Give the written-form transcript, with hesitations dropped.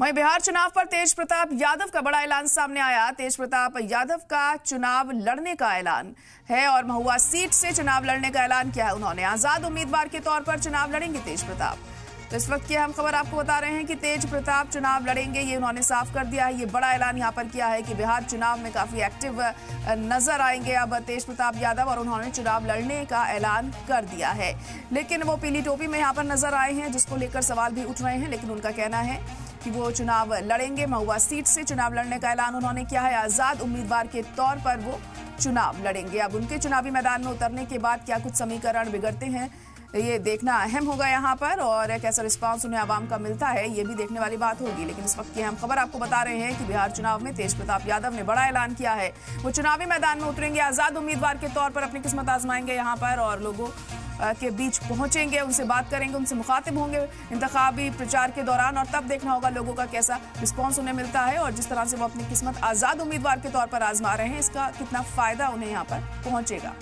वहीं बिहार चुनाव पर तेज प्रताप यादव का बड़ा ऐलान सामने आया। तेज प्रताप यादव का चुनाव लड़ने का ऐलान है और महुआ सीट से चुनाव लड़ने का ऐलान किया है उन्होंने। आजाद उम्मीदवार के तौर पर चुनाव लड़ेंगे तेज प्रताप। तो इस वक्त की हम खबर आपको बता रहे हैं कि तेज प्रताप चुनाव लड़ेंगे, ये उन्होंने साफ कर दिया है। ये बड़ा ऐलान यहाँ पर किया है कि बिहार चुनाव में काफी एक्टिव नजर आएंगे अब तेज प्रताप यादव और उन्होंने चुनाव लड़ने का ऐलान कर दिया है। लेकिन वो पीली टोपी में यहाँ पर नजर आए हैं, जिसको लेकर सवाल भी उठ रहे हैं, लेकिन उनका कहना है कि वो चुनाव लड़ेंगे। महुआ सीट से चुनाव लड़ने का ऐलान उन्होंने किया है। आजाद उम्मीदवार के तौर पर वो चुनाव लड़ेंगे। अब उनके चुनावी मैदान में उतरने के बाद क्या कुछ समीकरण बिगड़ते हैं, ये देखना अहम होगा यहाँ पर, और कैसा रिस्पांस उन्हें आवाम का मिलता है ये भी देखने वाली बात होगी। लेकिन इस वक्त की हम खबर आपको बता रहे हैं कि बिहार चुनाव में तेज प्रताप यादव ने बड़ा ऐलान किया है। वो चुनावी मैदान में उतरेंगे, आजाद उम्मीदवार के तौर पर अपनी किस्मत आजमाएंगे यहाँ पर और लोगों के बीच पहुंचेंगे, उनसे बात करेंगे, उनसे मुखातिब होंगे इंतखाबी प्रचार के दौरान, और तब देखना होगा लोगों का कैसा रिस्पांस उन्हें मिलता है और जिस तरह से वो अपनी किस्मत आजाद उम्मीदवार के तौर पर आजमा रहे हैं इसका कितना फायदा उन्हें यहाँ पर पहुंचेगा।